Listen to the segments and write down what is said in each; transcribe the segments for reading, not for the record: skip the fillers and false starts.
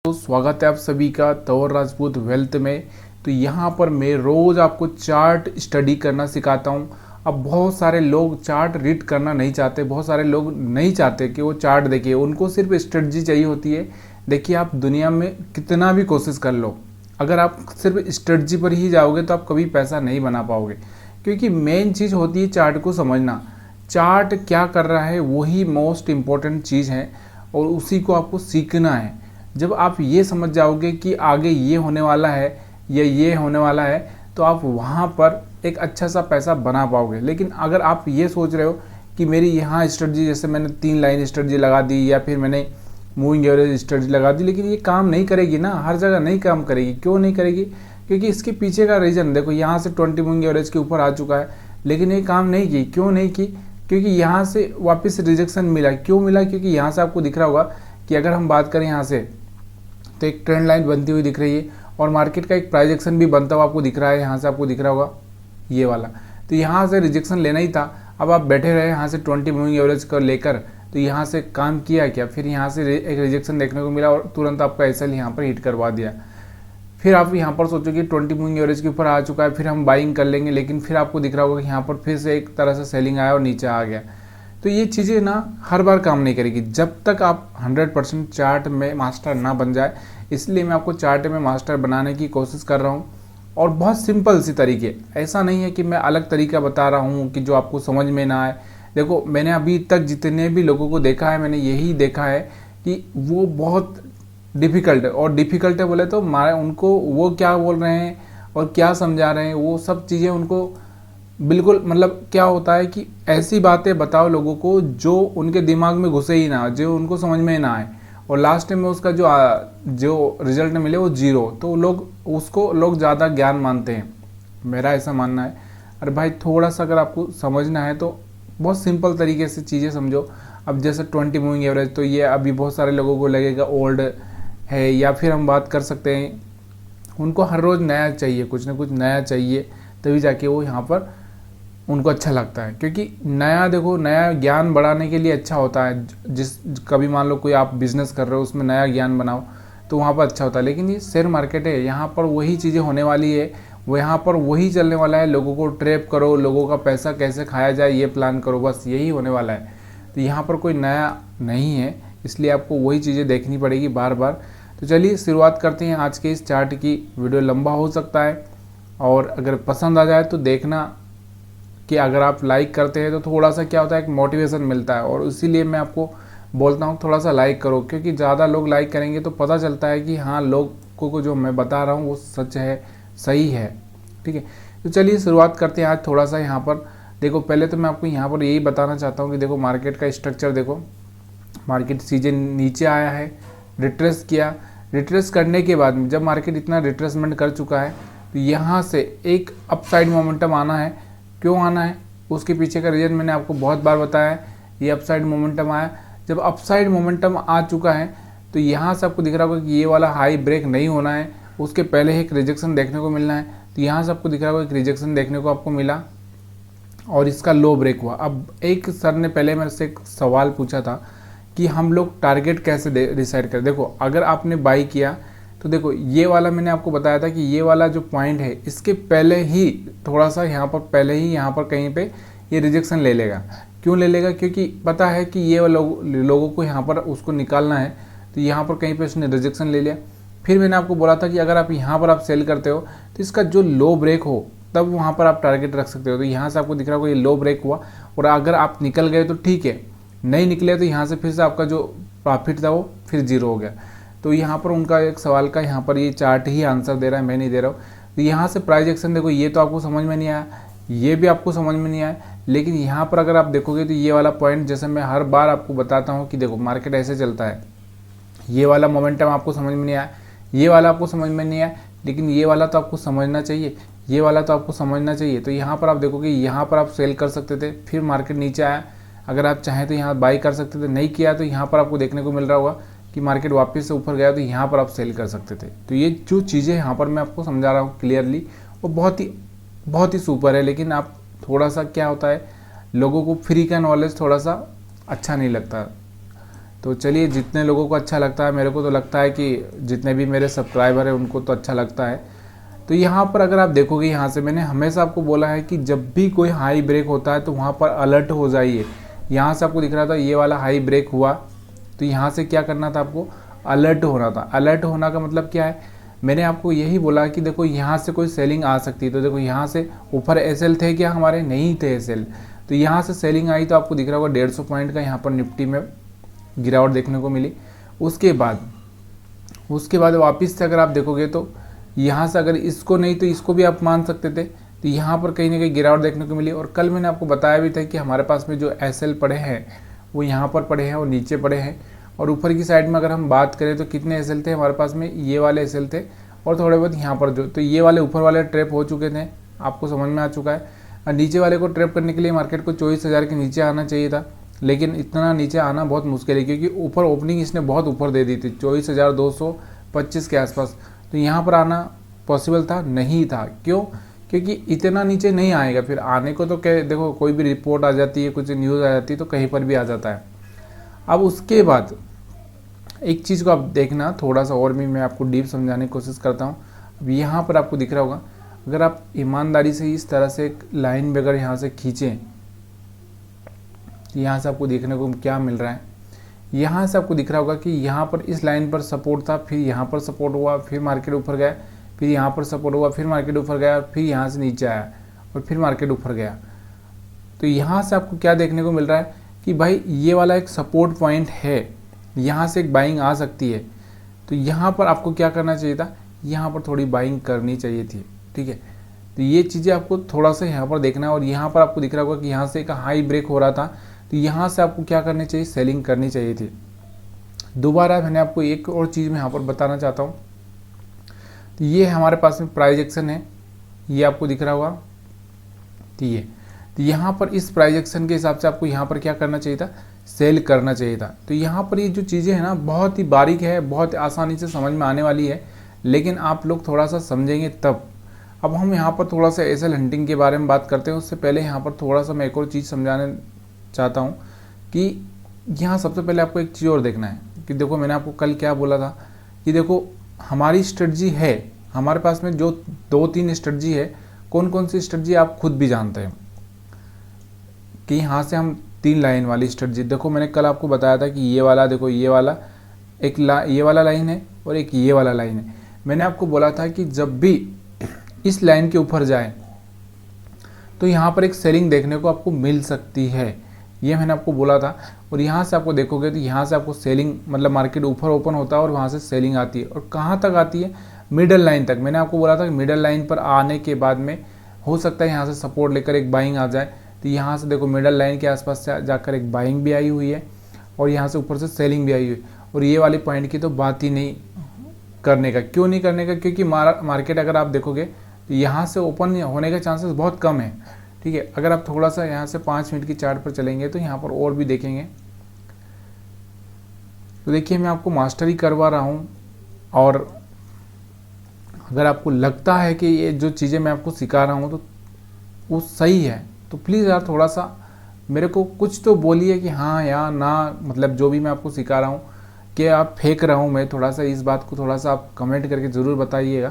तो स्वागत है आप सभी का तंवर राजपूत वेल्थ में। तो यहाँ पर मैं रोज़ आपको चार्ट स्टडी करना सिखाता हूँ। अब बहुत सारे लोग चार्ट रीड करना नहीं चाहते, बहुत सारे लोग नहीं चाहते कि वो चार्ट देखिए, उनको सिर्फ स्ट्रेटजी चाहिए होती है। देखिए, आप दुनिया में कितना भी कोशिश कर लो, अगर आप सिर्फ स्ट्रेटजी पर ही जाओगे तो आप कभी पैसा नहीं बना पाओगे, क्योंकि मेन चीज़ होती है चार्ट को समझना। चार्ट क्या कर रहा है वही मोस्ट इम्पॉर्टेंट चीज़ है और उसी को आपको सीखना है। जब आप ये समझ जाओगे कि आगे ये होने वाला है या ये होने वाला है, तो आप वहाँ पर एक अच्छा सा पैसा बना पाओगे। लेकिन अगर आप ये सोच रहे हो कि मेरी यहाँ स्ट्रेटजी, जैसे मैंने 3 लाइन स्ट्रेटजी लगा दी या फिर मैंने मूविंग एवरेज स्ट्रेटजी लगा दी, लेकिन ये काम नहीं करेगी ना, हर जगह नहीं काम करेगी। क्यों नहीं करेगी? क्योंकि इसके पीछे का रीज़न देखो, यहाँ से 20 मूविंग एवरेज के ऊपर आ चुका है, लेकिन ये काम नहीं की। क्यों नहीं की? क्योंकि यहाँ से वापस रिजेक्शन मिला। क्यों मिला? क्योंकि यहाँ से आपको दिख रहा होगा कि अगर हम बात करें यहाँ से, तो एक ट्रेंड लाइन बनती हुई दिख रही है और मार्केट का एक प्राइस एक्शन भी बनता हुआ आपको दिख रहा है। यहाँ से आपको दिख रहा होगा ये वाला, तो यहाँ से रिजेक्शन लेना ही था। अब आप बैठे रहे यहाँ से 20 मूविंग एवरेज को लेकर, तो यहाँ से काम किया क्या? फिर यहाँ से एक रिजेक्शन देखने को मिला और तुरंत आपका एसएल यहाँ पर हिट करवा दिया। फिर आप यहाँ पर सोचोगे 20 मूविंग एवरेज के ऊपर आ चुका है, फिर हम बाइंग कर लेंगे, लेकिन फिर आपको दिख रहा होगा कि यहाँ पर फिर से एक तरह से सेलिंग आया और नीचे आ गया। तो ये चीज़ें ना हर बार काम नहीं करेगी जब तक आप 100% चार्ट में मास्टर ना बन जाए। इसलिए मैं आपको चार्ट में मास्टर बनाने की कोशिश कर रहा हूँ, और बहुत सिंपल सी तरीके। ऐसा नहीं है कि मैं अलग तरीका बता रहा हूँ कि जो आपको समझ में ना आए। देखो, मैंने अभी तक जितने भी लोगों को देखा है, मैंने यही देखा है कि वो बहुत डिफ़िकल्ट है, और डिफ़िकल्ट है बोले तो उनको वो क्या बोल रहे हैं और क्या समझा रहे हैं, वो सब चीज़ें उनको बिल्कुल, मतलब क्या होता है कि ऐसी बातें बताओ लोगों को जो उनके दिमाग में घुसे ही ना, जो उनको समझ में ना आए, और लास्ट में उसका जो रिजल्ट मिले वो जीरो, तो लोग ज़्यादा ज्ञान मानते हैं। मेरा ऐसा मानना है। अरे भाई, थोड़ा सा अगर आपको समझना है तो बहुत सिंपल तरीके से चीज़ें समझो। अब जैसे 20 मूविंग एवरेज, तो ये अभी बहुत सारे लोगों को लगेगा ओल्ड है, या फिर हम बात कर सकते हैं उनको हर रोज़ नया चाहिए, कुछ ना कुछ नया चाहिए, तभी जाके वो यहाँ पर उनको अच्छा लगता है। क्योंकि नया, देखो, नया ज्ञान बढ़ाने के लिए अच्छा होता है। कभी मान लो कोई आप बिज़नेस कर रहे हो, उसमें नया ज्ञान बनाओ तो वहाँ पर अच्छा होता है। लेकिन ये शेयर मार्केट है, यहाँ पर वही चीज़ें होने वाली है, वो यहाँ पर वही चलने वाला है। लोगों को ट्रैप करो, लोगों का पैसा कैसे खाया जाए ये प्लान करो, बस यही होने वाला है। तो यहाँ पर कोई नया नहीं है, इसलिए आपको वही चीज़ें देखनी पड़ेगी बार बार। तो चलिए शुरुआत करते हैं आज के इस चार्ट की। वीडियो लंबा हो सकता है, और अगर पसंद आ जाए तो देखना कि अगर आप लाइक करते हैं तो थोड़ा सा क्या होता है, एक मोटिवेशन मिलता है। और इसीलिए मैं आपको बोलता हूँ थोड़ा सा लाइक करो, क्योंकि ज़्यादा लोग लाइक करेंगे तो पता चलता है कि हाँ, लोगों को जो मैं बता रहा हूँ वो सच है, सही है। ठीक है, तो चलिए शुरुआत करते हैं आज थोड़ा सा। यहाँ पर देखो, पहले तो मैं आपको यहाँ पर यही बताना चाहता हूँ कि देखो मार्केट का स्ट्रक्चर देखो। मार्केट सीजन नीचे आया है, रिट्रेस किया। रिट्रेस करने के बाद जब मार्केट इतना रिट्रेसमेंट कर चुका है, तो यहाँ से एक अपसाइड मोमेंटम आना है। क्यों आना है? उसके पीछे का रीज़न मैंने आपको बहुत बार बताया है। ये अपसाइड मोमेंटम आया। जब अपसाइड मोमेंटम आ चुका है, तो यहाँ से आपको दिख रहा होगा कि ये वाला हाई ब्रेक नहीं होना है, उसके पहले एक रिजेक्शन देखने को मिलना है। तो यहाँ से आपको दिख रहा होगा एक रिजेक्शन देखने को आपको मिला और इसका लो ब्रेक हुआ। अब एक सर ने पहले मेरे से एक सवाल पूछा था कि हम लोग टारगेट कैसे डिसाइड करें। देखो, अगर आपने बाई किया तो देखो, ये वाला मैंने आपको बताया था कि ये वाला जो पॉइंट है, इसके पहले ही थोड़ा सा यहाँ पर, पहले ही यहाँ पर कहीं पे ये रिजेक्शन ले लेगा। क्यों ले लेगा? क्योंकि पता है कि ये लोगों को यहाँ पर उसको निकालना है, तो यहाँ पर कहीं पे उसने रिजेक्शन ले लिया। फिर मैंने आपको बोला था कि अगर आप यहाँ पर आप सेल करते हो तो इसका जो लो ब्रेक हो तब वहाँ पर आप टारगेट रख सकते हो। तो यहाँ से आपको दिख रहा होगा ये लो ब्रेक हुआ, और अगर आप निकल गए तो ठीक है, नहीं निकले तो यहाँ से फिर से आपका जो प्रॉफिट था वो फिर जीरो हो गया। तो यहाँ पर उनका एक सवाल का यहाँ पर ये चार्ट ही आंसर दे रहा है, मैं नहीं दे रहा हूँ। तो यहाँ से प्राइस एक्शन देखो, ये तो आपको समझ में नहीं आया, ये भी आपको समझ में नहीं आया। लेकिन यहाँ पर अगर आप देखोगे तो ये वाला पॉइंट, जैसे मैं हर बार आपको बताता हूँ कि देखो मार्केट ऐसे चलता है, ये वाला मोमेंटम आपको समझ में नहीं आया, ये वाला आपको समझ में नहीं आया, लेकिन ये वाला तो आपको समझना चाहिए, ये वाला तो आपको समझना चाहिए। तो यहाँ पर आप देखोगे, यहाँ पर आप सेल कर सकते थे, फिर मार्केट नीचे आया, अगर आप चाहें तो यहाँ बाई कर सकते थे, नहीं किया तो यहाँ पर आपको देखने को मिल रहा होगा कि मार्केट वापस से ऊपर गया, तो यहाँ पर आप सेल कर सकते थे। तो ये जो चीज़ें यहाँ पर मैं आपको समझा रहा हूँ क्लियरली, वो बहुत ही सुपर है। लेकिन आप थोड़ा सा क्या होता है, लोगों को फ्री का नॉलेज थोड़ा सा अच्छा नहीं लगता। तो चलिए, जितने लोगों को अच्छा लगता है, मेरे को तो लगता है कि जितने भी मेरे सब्सक्राइबर हैं उनको तो अच्छा लगता है। तो यहाँ पर अगर आप देखोगे, यहाँ से मैंने हमेशा आपको बोला है कि जब भी कोई हाई ब्रेक होता है तो वहाँ पर अलर्ट हो जाइए। यहाँ से आपको दिख रहा था ये वाला हाई ब्रेक हुआ, तो यहाँ से क्या करना था, आपको अलर्ट होना था। अलर्ट होना का मतलब क्या है, मैंने आपको यही बोला कि देखो यहाँ से कोई सेलिंग आ सकती है। तो देखो यहाँ से ऊपर एसएल थे क्या, हमारे नहीं थे एसएल, तो यहाँ से सेलिंग आई तो आपको दिख रहा होगा 150 पॉइंट का यहाँ पर निफ्टी में गिरावट देखने को मिली। उसके बाद वापस से अगर आप देखोगे तो यहाँ से अगर इसको नहीं तो इसको भी आप मान सकते थे, तो यहाँ पर कहीं ना कहीं गिरावट देखने को मिली। और कल मैंने आपको बताया भी था कि हमारे पास में जो एसएल पड़े हैं वो यहाँ पर पड़े हैं और नीचे पड़े हैं। और ऊपर की साइड में अगर हम बात करें तो कितने एसएल थे हमारे पास में, ये वाले एसएल थे और थोड़े बहुत यहाँ पर जो, तो ये वाले ऊपर वाले ट्रैप हो चुके थे, आपको समझ में आ चुका है। और नीचे वाले को ट्रैप करने के लिए मार्केट को 24,000 के नीचे आना चाहिए था, लेकिन इतना नीचे आना बहुत मुश्किल है क्योंकि ऊपर ओपनिंग इसने बहुत ऊपर दे दी थी 24,225 के आसपास। तो यहाँ पर आना पॉसिबल था नहीं था, क्यों, क्योंकि इतना नीचे नहीं आएगा। फिर आने को तो क्या, देखो कोई भी रिपोर्ट आ जाती है, कुछ न्यूज़ आ जाती है तो कहीं पर भी आ जाता है। अब उसके बाद एक चीज़ को आप देखना, थोड़ा सा और भी मैं आपको डीप समझाने की कोशिश करता हूँ। अब यहाँ पर आपको दिख रहा होगा, अगर आप ईमानदारी से इस तरह से एक लाइन वगैरह यहाँ से खींचें, यहाँ से आपको देखने को क्या मिल रहा है, यहाँ से आपको दिख रहा होगा कि यहाँ पर इस लाइन पर सपोर्ट था, फिर यहाँ पर सपोर्ट हुआ, फिर मार्केट ऊपर गया, फिर यहाँ पर सपोर्ट हुआ, फिर मार्केट ऊपर गया, फिर यहाँ से नीचे आया और फिर मार्केट ऊपर गया। तो यहाँ से आपको क्या देखने को मिल रहा है कि भाई ये वाला एक सपोर्ट पॉइंट है, यहाँ से एक बाइंग आ सकती है। तो यहाँ पर आपको क्या करना चाहिए था, यहाँ पर थोड़ी बाइंग करनी चाहिए थी, ठीक है। तो ये चीज़ें आपको थोड़ा सा यहाँ पर देखना है। और यहाँ पर आपको दिख रहा होगा कि यहाँ से एक हाई ब्रेक हो रहा था, तो यहाँ से आपको क्या करनी चाहिए, सेलिंग करनी चाहिए थी। दोबारा मैंने आपको एक और चीज़ मैं यहाँ पर बताना चाहता हूँ। तो ये हमारे पास में प्राइस एक्शन है, ये आपको दिख रहा होगा, तो यहाँ पर इस प्राइस एक्शन के हिसाब से आपको यहाँ पर क्या करना चाहिए था, सेल करना चाहिए था। तो यहाँ पर ये जो चीज़ें हैं ना बहुत ही बारीक है, बहुत आसानी से समझ में आने वाली है, लेकिन आप लोग थोड़ा सा समझेंगे तब। अब हम यहाँ पर थोड़ा सा एसएल हंटिंग के बारे में बात करते हैं। उससे पहले यहाँ पर थोड़ा सा मैं एक और चीज़ समझाने चाहता हूँ कि यहाँ सबसे पहले आपको एक चीज़ और देखना है कि देखो मैंने आपको कल क्या बोला था कि देखो हमारी स्ट्रेटजी है, हमारे पास में जो 2-3 स्ट्रेटजी है, कौन कौन सी स्ट्रेटजी आप खुद भी जानते हैं कि यहाँ से हम 3 लाइन वाली स्ट्रेटजी, देखो मैंने कल आपको बताया था कि ये वाला, देखो ये वाला ये वाला लाइन है और एक ये वाला लाइन है। मैंने आपको बोला था कि जब भी इस लाइन के ऊपर जाए तो यहाँ पर एक सेलिंग देखने को आपको मिल सकती है, ये मैंने आपको बोला था। और यहाँ से आपको देखोगे तो यहाँ से आपको सेलिंग, मतलब मार्केट ऊपर ओपन होता है और वहाँ से सेलिंग आती है। और कहाँ तक आती है, मिडल लाइन तक। मैंने आपको बोला था कि मिडल लाइन पर आने के बाद में हो सकता है यहाँ से सपोर्ट लेकर एक बाइंग आ जाए। तो यहाँ से देखो मिडल लाइन के आसपास से जाकर एक बाइंग भी आई हुई है और यहाँ से ऊपर से सेलिंग भी आई हुई है। और ये वाली पॉइंट की तो बात ही नहीं करने का, क्यों नहीं करने का, क्योंकि मार्केट अगर आप देखोगे तो यहाँ से ओपन होने के चांसेस बहुत कम है, ठीक है। अगर आप थोड़ा सा यहाँ से 5 मिनट की चार्ट पर चलेंगे तो यहाँ पर और भी देखेंगे। तो देखिए मैं आपको मास्टरी करवा रहा हूँ, और अगर आपको लगता है कि ये जो चीज़ें मैं आपको सिखा रहा हूँ तो वो सही है तो प्लीज़ यार थोड़ा सा मेरे को कुछ तो बोलिए कि हाँ या ना, मतलब जो भी मैं आपको सिखा रहा हूँ कि आप फेंक रहा हूँ मैं, थोड़ा सा इस बात को थोड़ा सा आप कमेंट करके ज़रूर बताइएगा।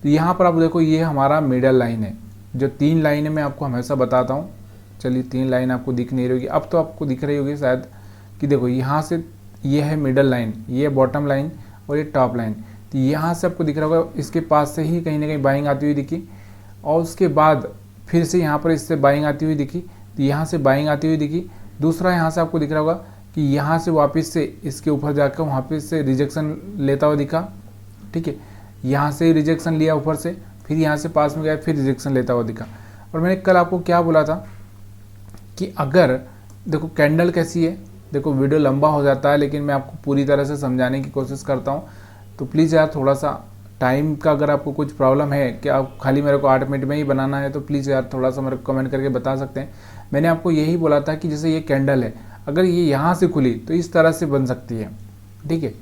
तो यहाँ पर आप देखो ये हमारा मिडल लाइन है, जो 3 लाइनें मैं आपको हमेशा बताता हूँ। चलिए 3 लाइन आपको दिख नहीं रही होगी, अब तो आपको दिख रही होगी शायद कि देखो यहाँ से ये है मिडल लाइन, ये बॉटम लाइन और ये टॉप लाइन। तो यहाँ से आपको दिख रहा होगा इसके पास से ही कहीं ना कहीं बाइंग आती हुई दिखी, और उसके बाद फिर से यहाँ पर इससे बाइंग आती हुई दिखी, तो यहाँ से बाइंग आती हुई दिखी। दूसरा यहाँ से आपको दिख रहा होगा कि यहाँ से वापस से इसके ऊपर जाकर वहाँ पे से रिजेक्शन लेता हुआ दिखा, ठीक है। यहाँ से रिजेक्शन लिया ऊपर से, फिर यहाँ से पास में गया, फिर रिजेक्शन लेता हुआ दिखा। और मैंने कल आपको क्या बोला था कि अगर देखो कैंडल कैसी है, देखो वीडियो लंबा हो जाता है लेकिन मैं आपको पूरी तरह से समझाने की कोशिश करता हूँ। तो प्लीज़ यार थोड़ा सा टाइम का अगर आपको कुछ प्रॉब्लम है कि आप खाली मेरे को 8 मिनट में ही बनाना है तो प्लीज़ यार थोड़ा सा मेरे को कमेंट करके बता सकते हैं। मैंने आपको यही बोला था कि जैसे ये कैंडल है, अगर ये यहाँ से खुली तो इस तरह से बन सकती है, ठीक है।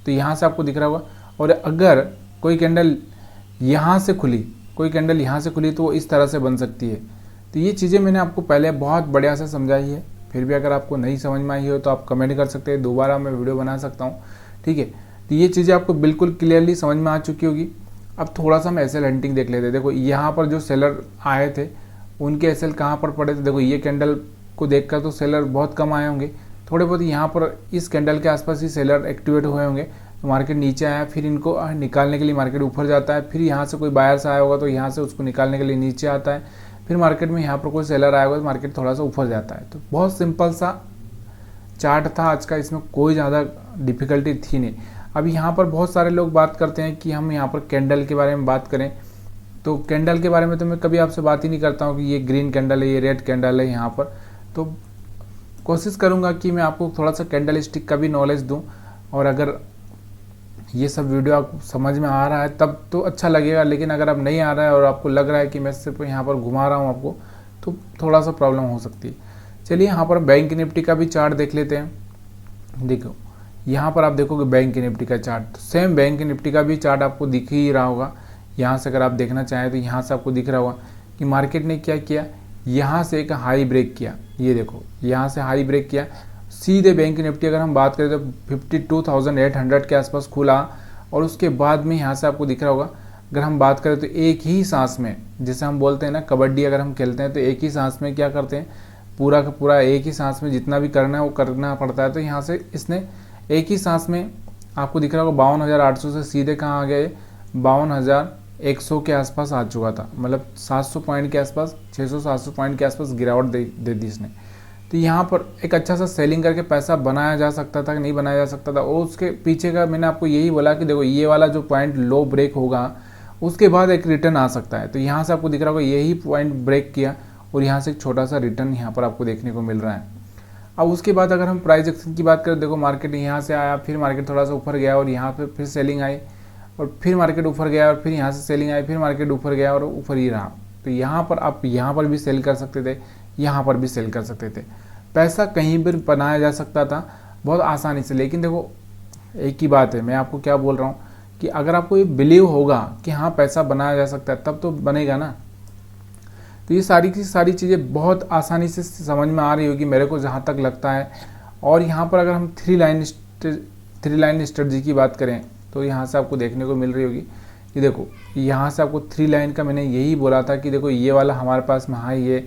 तो यहाँ से आपको दिख रहा होगा, और अगर कोई कैंडल यहाँ से खुली, कोई कैंडल यहाँ से खुली तो वो इस तरह से बन सकती है। तो ये चीज़ें मैंने आपको पहले बहुत बढ़िया से समझाई है, फिर भी अगर आपको नहीं समझ में आई हो तो आप कमेंट कर सकते हैं, दोबारा मैं वीडियो बना सकता हूँ। ठीक है, तो ये चीज़ें आपको बिल्कुल क्लियरली समझ में आ चुकी होगी। अब थोड़ा सा हम एसएल हंटिंग देख लेते हैं। देखो यहाँ पर जो सेलर आए थे उनके एसएल कहाँ पर पड़े थे। देखो ये कैंडल को देखकर तो सेलर बहुत कम आए होंगे, थोड़े बहुत यहाँ पर इस कैंडल के आसपास ही सेलर एक्टिवेट हुए होंगे। तो मार्केट नीचे आया, फिर इनको निकालने के लिए मार्केट ऊपर जाता है, फिर यहाँ से कोई बायर्स आया होगा तो यहाँ से उसको निकालने के लिए नीचे आता है, फिर मार्केट में यहाँ पर कोई सेलर आया होगा तो मार्केट थोड़ा सा ऊपर जाता है। तो बहुत सिंपल सा चार्ट था आज का, इसमें कोई ज़्यादा डिफिकल्टी थी नहीं। अब यहाँ पर बहुत सारे लोग बात करते हैं कि हम यहाँ पर कैंडल के बारे में बात करें, तो कैंडल के बारे में तो मैं कभी आपसे बात ही नहीं करता हूँ कि ये ग्रीन कैंडल है, ये रेड कैंडल है। यहाँ पर तो कोशिश करूँगा कि मैं आपको थोड़ा सा कैंडल स्टिक का भी नॉलेज दूँ, और अगर ये सब वीडियो आपको समझ में आ रहा है तब तो अच्छा लगेगा, लेकिन अगर आप नहीं आ रहा है और आपको लग रहा है कि मैं सिर्फ यहाँ पर घुमा रहा हूँ आपको, तो थोड़ा सा प्रॉब्लम हो सकती है। चलिए यहाँ पर बैंक निफ्टी का भी चार्ट देख लेते हैं। देखो यहाँ पर आप देखोगे बैंक निफ्टी का चार्ट, तो सेम बैंक निफ्टी का भी चार्ट आपको दिख ही रहा होगा। यहाँ से अगर आप देखना चाहें तो यहाँ से आपको दिख रहा होगा कि मार्केट ने क्या किया, यहाँ से एक हाई ब्रेक किया। ये देखो यहाँ से हाई ब्रेक किया, सीधे बैंक निफ्टी अगर हम बात करें तो 52,800 के आसपास खुला, और उसके बाद में यहाँ से आपको दिख रहा होगा अगर हम बात करें तो एक ही सांस में, जैसे हम बोलते हैं ना कबड्डी अगर हम खेलते हैं तो एक ही सांस में क्या करते हैं, पूरा का पूरा एक ही सांस में जितना भी करना है वो करना पड़ता है। तो यहाँ से इसने एक ही सांस में आपको दिख रहा होगा 52,800 से सीधे कहाँ आ गए, 52,100 के आसपास आ चुका था। मतलब 700 पॉइंट के आसपास, 600-700 पॉइंट के आसपास गिरावट दे दी इसने। तो यहाँ पर एक अच्छा सा सेलिंग करके पैसा बनाया जा सकता था कि नहीं बनाया जा सकता था, और उसके पीछे का मैंने आपको यही बोला कि देखो ये वाला जो पॉइंट लो ब्रेक होगा उसके बाद एक रिटर्न आ सकता है। तो यहाँ से आपको दिख रहा होगा यही पॉइंट ब्रेक किया, और यहाँ से एक छोटा सा रिटर्न यहाँ पर आपको देखने को मिल रहा है। अब उसके बाद अगर हम प्राइस एक्शन की बात करें, देखो मार्केट यहाँ से आया, फिर मार्केट थोड़ा सा ऊपर गया और यहाँ पे फिर सेलिंग आई, और फिर मार्केट ऊपर गया और फिर यहाँ से सेलिंग आई, फिर मार्केट ऊपर गया और ऊपर ही रहा। तो यहाँ पर आप यहाँ पर भी सेल कर सकते थे, यहाँ पर भी सेल कर सकते थे, पैसा कहीं भी बनाया जा सकता था बहुत आसानी से। लेकिन देखो एक ही बात है, मैं आपको क्या बोल रहा हूँ कि अगर आपको ये बिलीव होगा कि हाँ पैसा बनाया जा सकता है तब तो बनेगा ना। तो ये सारी की सारी चीज़ें बहुत आसानी से समझ में आ रही होगी मेरे को जहाँ तक लगता है। और यहाँ पर अगर हम थ्री लाइन स्ट्रेटजी की बात करें तो यहाँ से आपको देखने को मिल रही होगी कि देखो यहाँ से आपको 3 लाइन का मैंने यही बोला था कि देखो ये वाला हमारे पास में हाई है,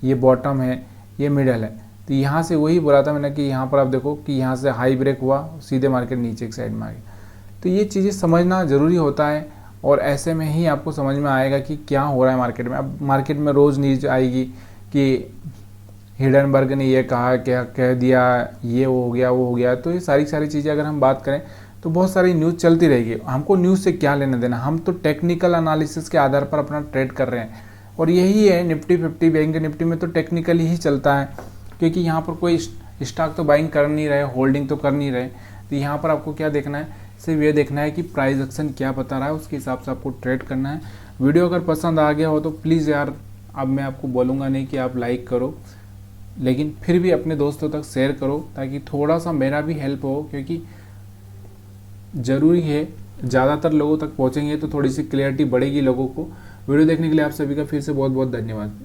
ये बॉटम है, ये मिडल है। तो यहाँ से वही बोला था मैंने कि यहाँ पर आप देखो कि यहाँ से हाई ब्रेक हुआ, सीधे मार्केट नीचे की साइड में आ गई। तो ये चीज़ें समझना ज़रूरी होता है, और ऐसे में ही आपको समझ में आएगा कि क्या हो रहा है मार्केट में। अब मार्केट में रोज़ न्यूज आएगी कि हिडनबर्ग ने ये कहा, क्या कह दिया, ये हो गया वो हो गया। तो ये सारी चीज़ें अगर हम बात करें तो बहुत सारी न्यूज़ चलती रहेगी। हमको न्यूज़ से क्या लेना देना, हम तो टेक्निकल एनालिसिस के आधार पर अपना ट्रेड कर रहे हैं। और यही है निफ्टी 50, बैंक निफ्टी में तो टेक्निकली ही चलता है, क्योंकि यहाँ पर कोई स्टॉक तो बाइंग कर नहीं रहे, होल्डिंग तो कर नहीं रहे। तो यहाँ पर आपको क्या देखना है, सिर्फ ये देखना है कि प्राइस एक्शन क्या बता रहा है, उसके हिसाब से आपको ट्रेड करना है। वीडियो अगर पसंद आ गया हो तो प्लीज़ यार, अब मैं आपको बोलूँगा नहीं कि आप लाइक करो, लेकिन फिर भी अपने दोस्तों तक शेयर करो ताकि थोड़ा सा मेरा भी हेल्प हो, क्योंकि ज़रूरी है ज़्यादातर लोगों तक पहुँचेंगे तो थोड़ी सी क्लियरिटी बढ़ेगी लोगों को। वीडियो देखने के लिए आप सभी का फिर से बहुत बहुत धन्यवाद।